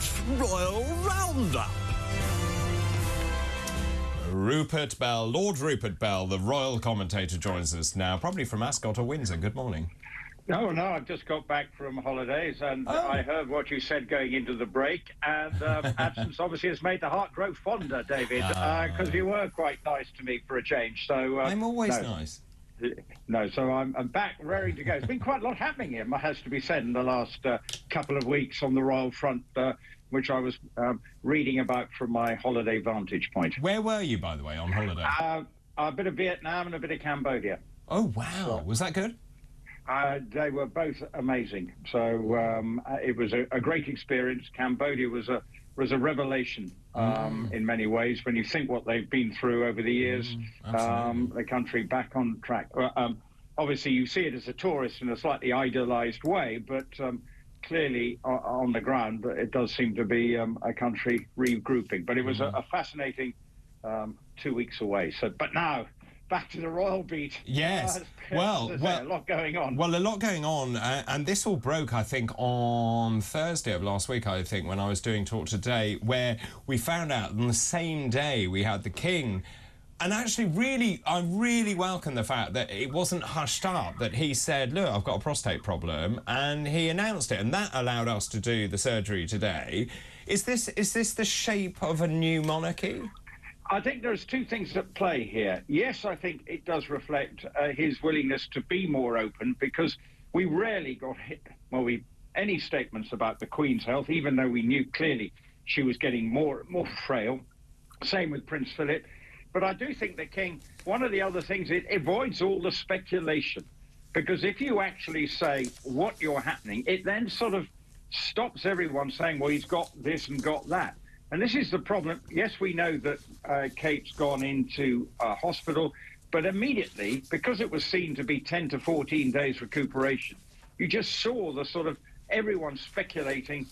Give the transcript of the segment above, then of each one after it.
It's Royal Roundup. Rupert Bell, Lord Rupert Bell, the royal commentator, joins us now, probably from Ascot or Windsor. Good morning. No, I've just got back from holidays, and I heard what you said going into the break, and absence obviously has made the heart grow fonder, David, because you were quite nice to me for a change. So I'm always nice. No, so I'm back, raring to go. There's been quite a lot happening here, has to be said, in the last couple of weeks on the royal front, which I was reading about from my holiday vantage point. Where were you, by the way, on holiday? A bit of Vietnam and a bit of Cambodia. Oh, wow. So, was that good? They were both amazing. So it was a great experience. Cambodia was a revelation in many ways when you think what they've been through over the years. The country back on track. Obviously, you see it as a tourist in a slightly idealized way, but clearly on the ground, it does seem to be a country regrouping. But it was a fascinating 2 weeks away. So, but now, back to the royal beat. Yes. Well, a lot going on. Well, a lot going on, and this all broke, I think, on Thursday of last week, I think, when I was doing Talk Today, where we found out on the same day we had the King. And actually, I really welcome the fact that it wasn't hushed up, that he said, look, I've got a prostate problem, and he announced it, and that allowed us to do the surgery today. Is this the shape of a new monarchy? I think there's two things at play here. Yes, I think it does reflect his willingness to be more open, because we rarely got any statements about the Queen's health, even though we knew clearly she was getting more frail. Same with Prince Philip. But I do think the King, one of the other things, it avoids all the speculation, because if you actually say what you're happening, it then sort of stops everyone saying, well, he's got this and got that. And this is the problem. Yes, we know that Kate's gone into hospital, but immediately, because it was seen to be 10 to 14 days recuperation, you just saw the sort of everyone speculating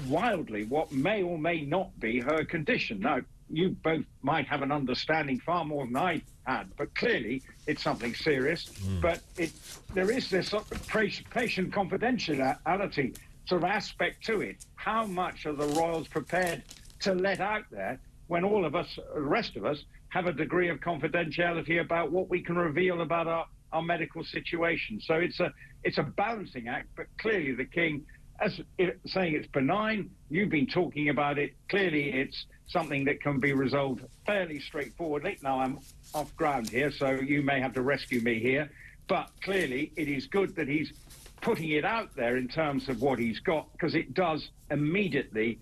wildly what may or may not be her condition. Now, you both might have an understanding far more than I had, but clearly it's something serious. But there is this sort of patient confidentiality sort of aspect to it. How much are the royals prepared to let out there when all of us, the rest of us, have a degree of confidentiality about what we can reveal about our medical situation? So it's a balancing act, but clearly the King, saying it's benign, you've been talking about it, clearly it's something that can be resolved fairly straightforwardly. Now, I'm off ground here, so you may have to rescue me here, but clearly it is good that he's putting it out there in terms of what he's got, because it does immediately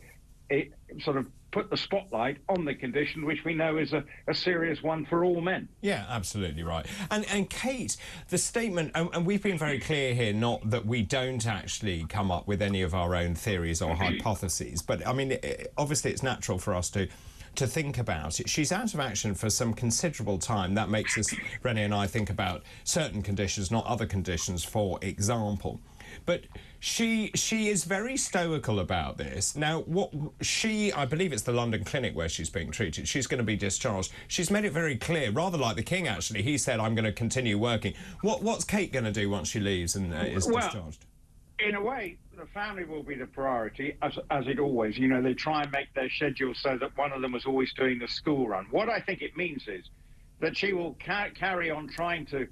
sort of put the spotlight on the condition, which we know is a serious one for all men. Yeah, absolutely right. And Kate, the statement, and we've been very clear here, not that we don't actually come up with any of our own theories or hypotheses, but I mean, obviously it's natural for us to think about it. She's out of action for some considerable time. That makes us, Rennie and I, think about certain conditions, not other conditions, for example. But she is very stoical about this. Now, I believe it's the London clinic where she's being treated. She's going to be discharged. She's made it very clear, rather like the King, actually. He said, I'm going to continue working. What's Kate going to do once she leaves and is discharged? In a way, the family will be the priority, as it always. You know, they try and make their schedule so that one of them was always doing the school run. What I think it means is that she will carry on trying to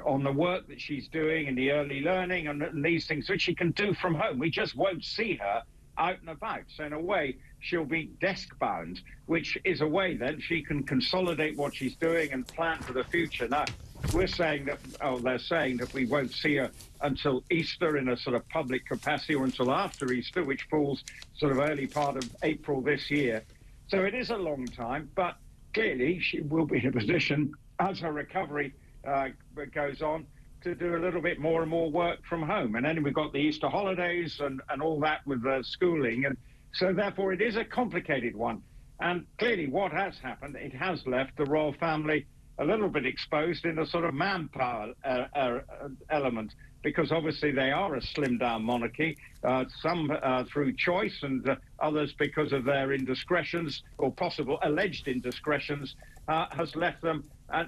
on the work that she's doing and the early learning and these things which she can do from home. We just won't see her out and about. So in a way, she'll be desk bound, which is a way then she can consolidate what she's doing and plan for the future. Now, we're saying that, they're saying that we won't see her until Easter in a sort of public capacity, or until after Easter, which falls sort of early part of April this year. So it is a long time, but clearly she will be in a position, as her recovery goes on, to do a little bit more and more work from home. And then we've got the Easter holidays and all that with schooling. And so therefore it is a complicated one. And clearly what has happened, it has left the royal family a little bit exposed in a sort of manpower element, because obviously they are a slimmed down monarchy, some through choice and others because of their indiscretions or possible alleged indiscretions, has left them.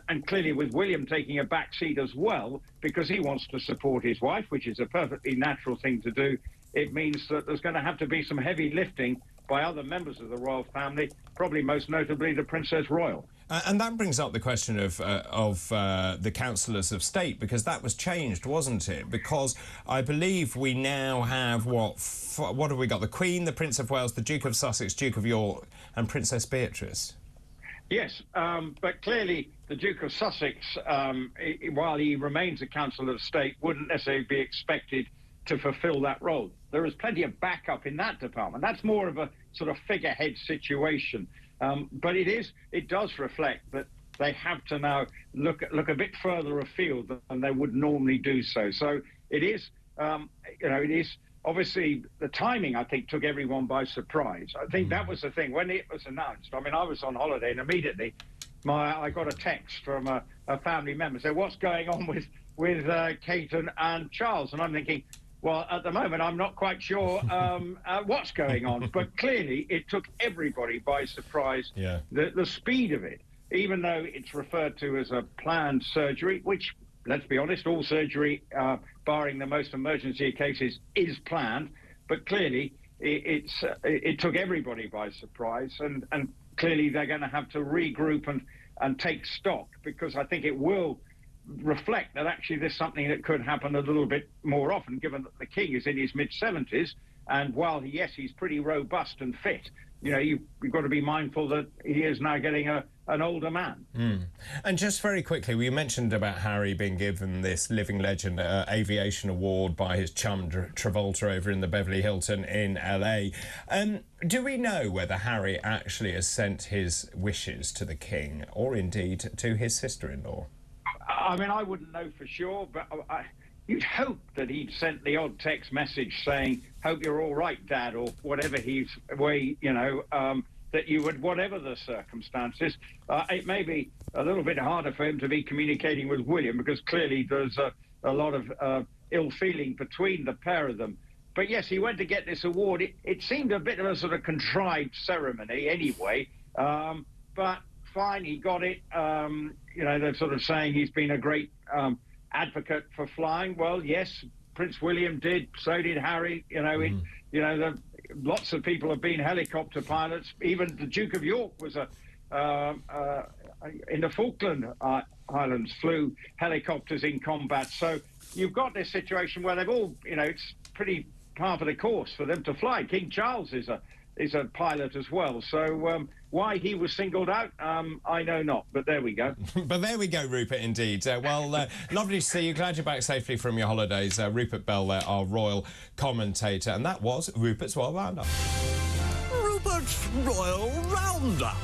And clearly with William taking a back seat as well, because he wants to support his wife, which is a perfectly natural thing to do, it means that there's going to have to be some heavy lifting by other members of the royal family, probably most notably the Princess Royal. And that brings up the question of the councillors of state, because that was changed, wasn't it? Because I believe we now have, what have we got? The Queen, the Prince of Wales, the Duke of Sussex, Duke of York and Princess Beatrice. Yes, but clearly the Duke of Sussex, while he remains a councillor of state, wouldn't necessarily be expected to fulfil that role. There is plenty of backup in that department. That's more of a sort of figurehead situation. But it does reflect that they have to now look a bit further afield than they would normally do so. So it is, it is obviously the timing, I think, took everyone by surprise. I think that was the thing when it was announced. I mean, I was on holiday and immediately I got a text from a family member saying, "What's going on with Kate and Charles?" And I'm thinking, well, at the moment, I'm not quite sure what's going on. But clearly, it took everybody by surprise, the speed of it, even though it's referred to as a planned surgery, which, let's be honest, all surgery, barring the most emergency cases, is planned. But clearly, it took everybody by surprise. And clearly, they're going to have to regroup and take stock, because I think it will reflect that actually there's something that could happen a little bit more often, given that the king is in his mid-70s, and while yes, he's pretty robust and fit, you've got to be mindful that he is now getting an older man. And just very quickly, we mentioned about Harry being given this Living Legend aviation award by his chum Travolta over in the Beverly Hilton in LA. Do we know whether Harry actually has sent his wishes to the king, or indeed to his sister-in-law? I mean, I wouldn't know for sure, but you'd hope that he'd sent the odd text message saying, "Hope you're all right, Dad," or whatever that you would, whatever the circumstances. It may be a little bit harder for him to be communicating with William, because clearly there's a lot of ill feeling between the pair of them. But yes, he went to get this award. It seemed a bit of a sort of contrived ceremony anyway, but fine, he got it. They're sort of saying he's been a great advocate for flying. Well, yes, Prince William did. So did Harry. Lots of people have been helicopter pilots. Even the Duke of York was in the Falkland Islands, flew helicopters in combat. So you've got this situation where they've all, it's pretty par for the course for them to fly. King Charles is a pilot as well. So why he was singled out, I know not. But there we go. But there we go, Rupert, indeed. Lovely to see you. Glad you're back safely from your holidays. Rupert Bell there, our royal commentator. And that was Rupert's Royal Roundup. Rupert's Royal Roundup.